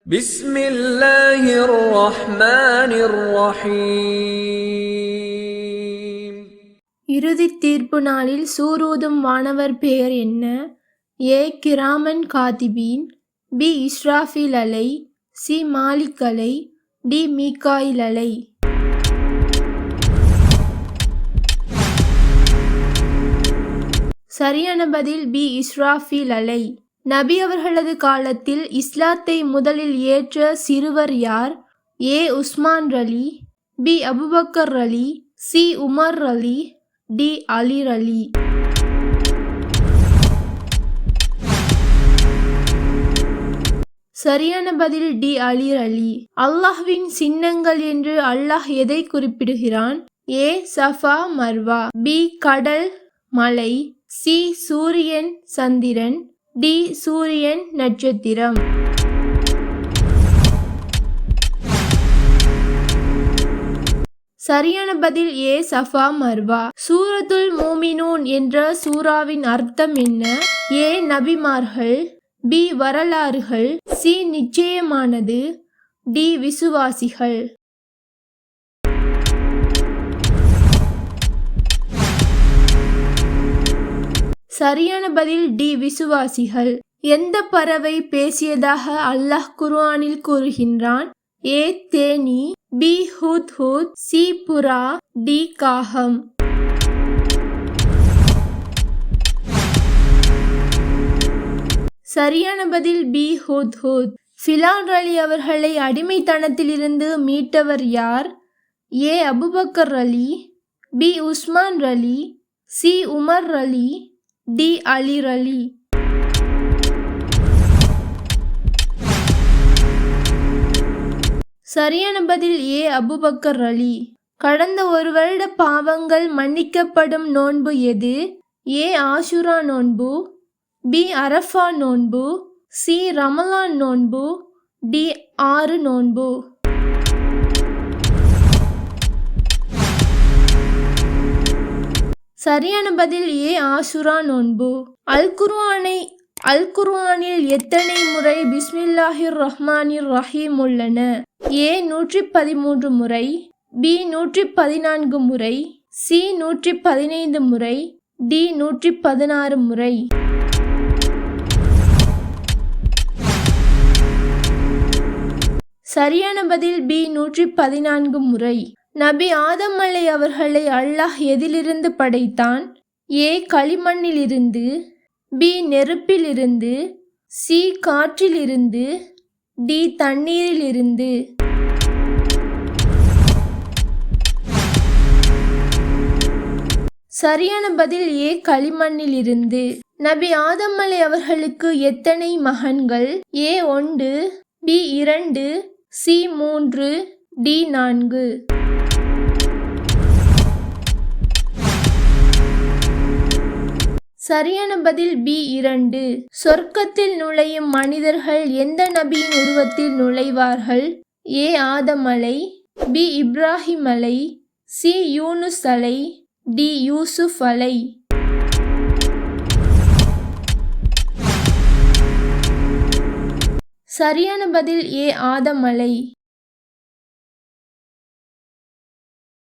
بسم الله الرحمن الرحيم. இறுதி தீர்ப்பு நாளில் சூரூதும் வானவர் பெயர் என்ன? ஏ கிராமன் காதிபீன், பி இஸ்ராஃபில் அலை, சி மாலிக் அலை, டி மீகாயில் அலை. சரியான பதில் பி இஸ்ராஃபில் அலை. நபி அவர்களது காலத்தில் இஸ்லாத்தை முதலில் ஏற்ற சிறுவர் யார்? ஏ உஸ்மான் ரலி, பி அபுபக்கர் ரலி, சி உமர் ரலி, டி அலி ரலி. சரியான பதில் டி அலி ரலி. அல்லாஹ்வின் சின்னங்கள் என்று அல்லாஹ் எதை குறிப்பிடுகிறான்? ஏ சஃபா மர்வா, பி கடல் மலை, சி சூரியன் சந்திரன், டி சூரியன் நட்சத்திரம். சரியான பதில் ஏ சஃபா மர்வா. சூரத்துல் மூமினூன் என்ற சூராவின் அர்த்தம் என்ன? ஏ நபிமார்கள், பி வரலாறுகள், சி நிச்சயமானது, டி விசுவாசிகள். சரியான பதில் டி விசுவாசிகள். எந்த பறவை பேசியதாக அல்லாஹ் குர்ஆனில் கூறுகின்றான்? ஏ தேனி, பி ஹுத்ஹுத், சி புறா, டி காகம். சரியான பதில் பி ஹுத்ஹுத். ஃபிலான் அலி அவர்களை அடிமைத்தனத்திலிருந்து மீட்டவர் யார்? ஏ அபுபக்கர் அலி, பி உஸ்மான் ரலி, சி உமர் ரலி, டி அலி ரலி. சரியான பதில் ஏ அபுபக்கர் அலி. கடந்த ஒரு வருட பாவங்கள் மன்னிக்கப்படும் நோன்பு எது? ஏ ஆஷுரா நோன்பு, பி அரஃபா நோன்பு, சி ரமலான் நோன்பு, டி 6 நோன்பு. சரியான பதில் ஏ ஆஷுரா நோன்பு. அல் குர்ஆனில் எத்தனை முறை பிஸ்மில்லாஹிர் ரஹ்மானிர் ரஹீம் உள்ளன? ஏ 113 முறை, பி 114 முறை, சி 115 முறை, டி 116 முறை. சரியான பதில் பி 114 முறை. நபி ஆதம் அலை அவர்களை அல்லாஹ் எதிலிருந்து படைத்தான்? ஏ களிமண்ணிலிருந்து, பி நெருப்பிலிருந்து, சி காற்றிலிருந்து, டி தண்ணீரிலிருந்து. சரியான பதில் ஏ களிமண்ணிலிருந்து. நபி ஆதம் அலை அவர்களுக்கு எத்தனை மகன்கள்? ஏ 1, பி 2, சி 3, டி 4. சரியான பதில் பி 2. சொர்க்கத்தில் நுழையும் மனிதர்கள் எந்த நபியின் உருவத்தில் நுழைவார்கள்? ஏ ஆதம் அலை, பி இப்ராஹிம் அலை, சி யூனுஸ் அலை, டி யூசுப் அலை. சரியான பதில் ஏ ஆதம் அலை.